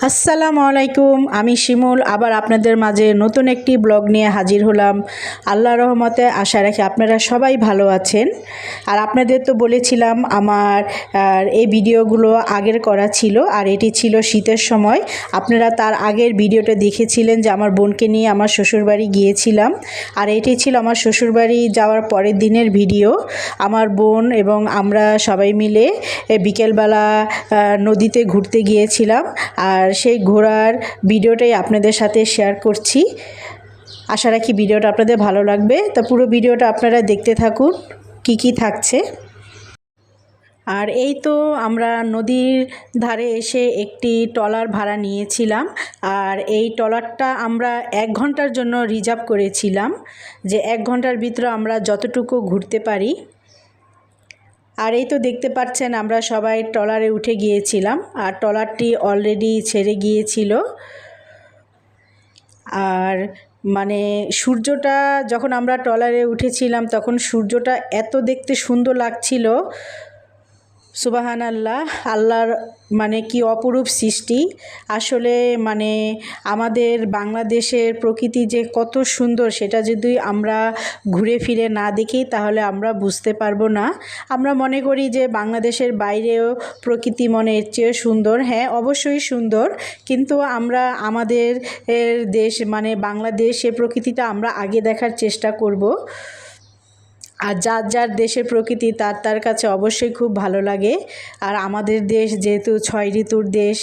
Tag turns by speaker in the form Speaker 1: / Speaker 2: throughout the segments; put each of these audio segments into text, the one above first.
Speaker 1: আসসালামু আলাইকুম, আমি শিমুল আবার আপনাদের মাঝে নতুন একটি ব্লগ নিয়ে হাজির হলাম। আল্লাহর রহমতে আশা রাখি আপনারা সবাই ভালো আছেন। আর আপনাদের তো বলেছিলাম আমার এই ভিডিওগুলো আগের করা ছিল, আর এটি ছিল শীতের সময়। আপনারা তার আগের ভিডিওটা দেখেছিলেন যে আমার বোনকে নিয়ে আমার শ্বশুরবাড়ি গিয়েছিলাম, আর এটি ছিল আমার শ্বশুরবাড়ি যাওয়ার পরের দিনের ভিডিও। আমার বোন এবং আমরা সবাই মিলে বিকেলবেলা নদীতে ঘুরতে গিয়েছিলাম, আর সেই ঘোরার ভিডিওটাই আপনাদের সাথে শেয়ার করছি। আশা রাখি ভিডিওটা আপনাদের ভালো লাগবে। তা পুরো ভিডিওটা আপনারা দেখতে থাকুন কি কি থাকছে। আর এই তো আমরা নদীর ধারে এসে একটি ট্রলার ভাড়া নিয়েছিলাম, আর এই ট্রলারটা আমরা 1 ঘন্টার জন্য রিজার্ভ করেছিলাম, যে 1 ঘন্টার ভিতরে আমরা যতটুকু ঘুরতে পারি। আর এই তো দেখতে পাচ্ছেন আমরা সবাই ট্রলারে উঠে গিয়েছিলাম, আর ট্রলারটি অলরেডি ছেড়ে গিয়েছিল। আর মানে সূর্যটা যখন আমরা ট্রলারে উঠেছিলাম তখন সূর্যটা এত দেখতে সুন্দর লাগছিল, সুবহানাল্লাহ। আল্লাহর মানে কি অপরূপ সৃষ্টি। আসলে মানে আমাদের বাংলাদেশের প্রকৃতি যে কত সুন্দর, সেটা যদি আমরা ঘুরে ফিরে না দেখি তাহলে আমরা বুঝতে পারবো না। আমরা মনে করি যে বাংলাদেশের বাইরেও প্রকৃতি মনে এর চেয়ে সুন্দর। হ্যাঁ, অবশ্যই সুন্দর, কিন্তু আমরা আমাদের দেশ মানে বাংলাদেশের প্রকৃতিটা আমরা আগে দেখার চেষ্টা করব। আর যার যার দেশের প্রকৃতি তার তার কাছে অবশ্যই খুব ভালো লাগে। আর আমাদের দেশ যেহেতু 6 ঋতুর দেশ,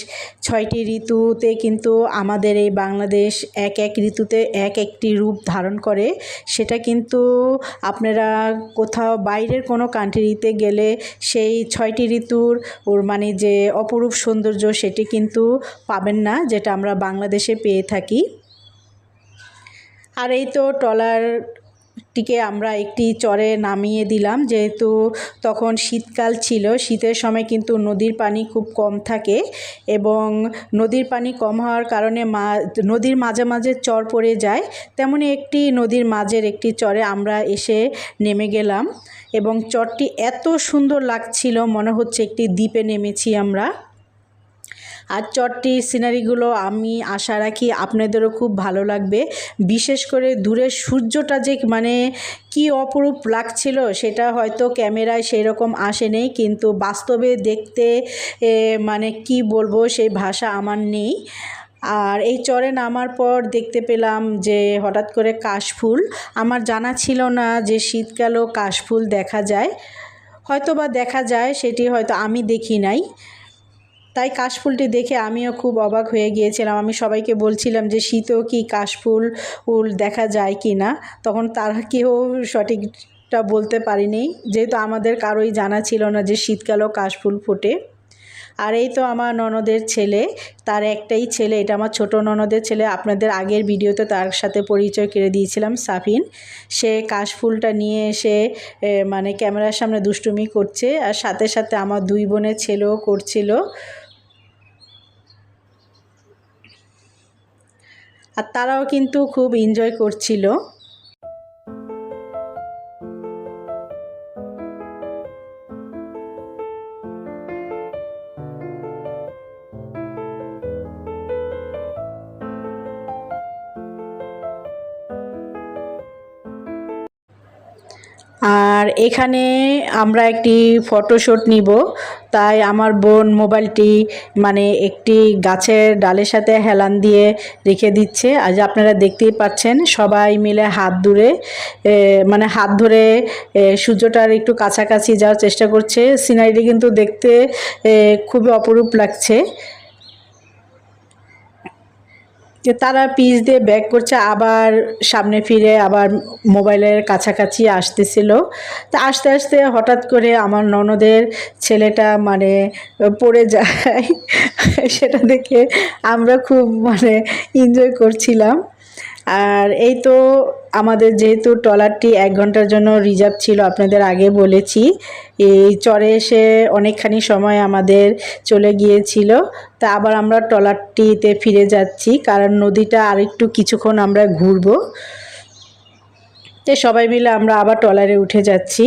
Speaker 1: 6টি ঋতুতে কিন্তু আমাদের এই বাংলাদেশ এক এক ঋতুতে এক একটি রূপ ধারণ করে। সেটা কিন্তু আপনারা কোথাও বাইরের কোনো কান্ট্রিতে গেলে সেই 6টি ঋতুর মানে যে অপরূপ সৌন্দর্য সেটি কিন্তু পাবেন না, যেটা আমরা বাংলাদেশে পেয়ে থাকি। আর এই তো ট্রলারটিকে আমরা একটি চরে নামিয়ে দিলাম, যেহেতু তখন শীতকাল ছিল। শীতের সময় কিন্তু নদীর পানি খুব কম থাকে, এবং নদীর পানি কম হওয়ার কারণে নদীর মাঝে মাঝে চর পড়ে যায়। তেমনি একটি নদীর মাঝের একটি চরে আমরা এসে নেমে গেলাম, এবং চরটি এত সুন্দর লাগছিল, মনে হচ্ছে একটি দ্বীপে নেমেছি আমরা। আর চরটির সিনারিগুলো আমি আশা রাখি আপনাদেরও খুব ভালো লাগবে। বিশেষ করে দূরের সূর্যটা যে মানে কি অপরূপ লাগছিল, সেটা হয়তো ক্যামেরায় সেই রকম আসেনি, কিন্তু বাস্তবে দেখতে মানে কি বলবো, সেই ভাষা আমার নেই। আর এই চরে নামার পর দেখতে পেলাম যে হঠাৎ করে কাশফুল। আমার জানা ছিল না যে শীতকালেও কাশফুল দেখা যায়। হয়তো বা দেখা যায়, সেটি হয়তো আমি দেখি নাই। তাই কাশফুলটি দেখে আমিও খুব অবাক হয়ে গিয়েছিলাম। আমি সবাইকে বলছিলাম যে শীতেও কি কাশফুল দেখা যায় কি না। তখন তারা কেউ সঠিকটা বলতে পারেনি, যেহেতু আমাদের কারোই জানা ছিল না যে শীতকালেও কাশফুল ফোটে। আর এই তো আমার ননদের ছেলে, তার একটাই ছেলে, এটা আমার ছোট ননদের ছেলে। আপনাদের আগের ভিডিওতে তার সাথে পরিচয় করে দিয়েছিলাম, সাফিন। সে কাশফুলটা নিয়ে এসে মানে ক্যামেরার সামনে দুষ্টুমি করছে, আর সাথে সাথে আমার 2 বোনের ছেলেও করছিল। আর তারাও কিন্তু খুব এনজয় করছিল। আর এখানে আমরা একটি ফটোশ্যুট নিব, তাই আমার বোন মোবাইলটি মানে একটি গাছের ডালের সাথে হেলান দিয়ে রেখে দিচ্ছে। আজ আপনারা দেখতেই পাচ্ছেন সবাই মিলে হাত ধরে সূর্যটার একটু কাছাকাছি যাওয়ার চেষ্টা করছে। সিনারিটি কিন্তু দেখতে খুবই অপরূপ লাগছে। যে তারা পিচ দিয়ে ব্যাক করছে, আবার সামনে ফিরে আবার মোবাইলের কাছাকাছি আসতেছিল। তা আস্তে আস্তে হঠাৎ করে আমার ননদের ছেলেটা মানে পড়ে যায়। সেটা দেখে আমরা খুব মানে এনজয় করছিলাম। আর এই তো আমাদের যেহেতু ট্রলারটি 1 ঘন্টার জন্য রিজার্ভ ছিল, আপনাদের আগে বলেছি, এই চরে এসে অনেকখানি সময় আমাদের চলে গিয়েছিল। তা আবার আমরা ট্রলারটিতে ফিরে যাচ্ছি, কারণ নদীটা আরেকটু কিছুক্ষণ আমরা ঘুরবো। তো সবাই মিলে আমরা আবার ট্রলারে উঠে যাচ্ছি।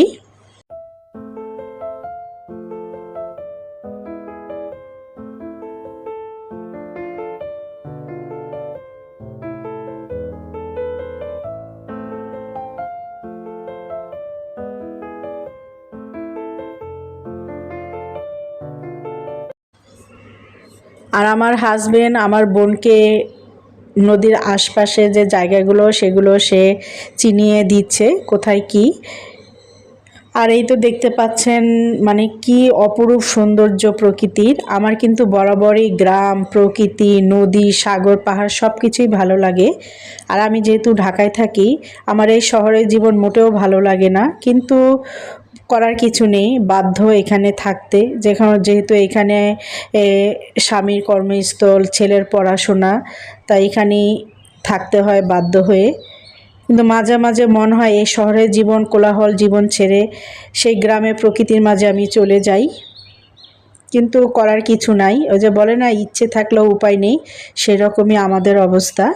Speaker 1: আর আমার হাজবেন্ড আমার বোনকে নদীর আশপাশে যে জায়গাগুলো সেগুলো সে চিনিয়ে দিচ্ছে কোথায় কি। আর এই তো দেখতে পাচ্ছেন মানে কি অপরূপ সৌন্দর্য প্রকৃতির। আমার কিন্তু বরাবরই গ্রাম, প্রকৃতি, নদী, সাগর, পাহাড় সব কিছুই ভালো লাগে। আর আমি যেহেতু ঢাকায় থাকি, আমার এই শহরের জীবন মোটেও ভালো লাগে না, কিন্তু করার কিছু নেই, বাধ্য এখানে থাকতে। যেহেতু এখানে স্বামীর কর্মস্থল, ছেলের পড়াশোনা, তাই এখানেই থাকতে হয় বাধ্য হয়ে। কিন্তু মাঝে মাঝে মনে হয় এই শহরের জীবন, কোলাহল জীবন ছেড়ে সেই গ্রামে প্রকৃতির মাঝে আমি চলে যাই, কিন্তু করার কিছু নাই। ওই যে বলে না, ইচ্ছে থাকলেও উপায় নেই, সেরকমই আমাদের অবস্থা।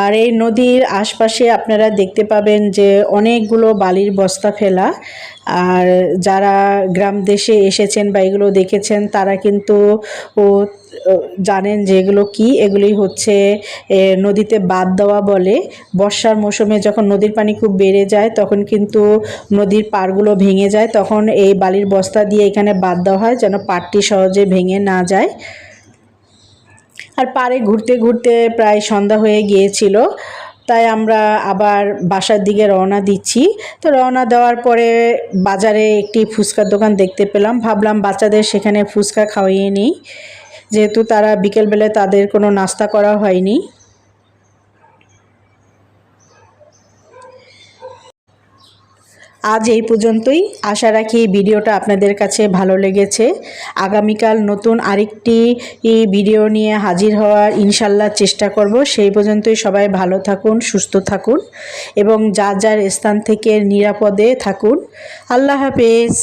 Speaker 1: আর এই নদীর আশপাশে আপনারা দেখতে পাবেন যে অনেকগুলো বালির বস্তা ফেলা। আর যারা গ্রাম দেশে এসেছেন বা এগুলো দেখেছেন তারা কিন্তু জানেন যে এগুলো কি। এগুলি হচ্ছে নদীতে বাঁধ দেওয়া বলে। বর্ষার মৌসুমে যখন নদীর পানি খুব বেড়ে যায় তখন কিন্তু নদীর পাড়গুলো ভেঙে যায়, তখন এই বালির বস্তা দিয়ে এখানে বাঁধ দেওয়া হয় যেন পাড়টি সহজে ভেঙে না যায়। আর পাড়ে ঘুরতে ঘুরতে প্রায় সন্ধ্যা হয়ে গিয়েছিল, তাই আমরা আবার বাসার দিকে রওনা দিচ্ছি। তো রওনা দেওয়ার পরে বাজারে একটি ফুচকার দোকান দেখতে পেলাম, ভাবলাম বাচ্চাদের সেখানে ফুচকা খাওয়িয়ে নিই, যেহেতু তারা বিকেলবেলায় তাদের কোনো নাস্তা করা হয়নি। আজ এই পর্যন্তই। আশা রাখি ভিডিওটা আপনাদের কাছে ভালো লেগেছে। আগামীকাল নতুন আরেকটি ভিডিও নিয়ে হাজির হওয়ার ইনশাল্লাহ চেষ্টা করব। সেই পর্যন্তই সবাই ভালো থাকুন, সুস্থ থাকুন এবং যার যার স্থান থেকে নিরাপদে থাকুন। আল্লাহ হাফেজ।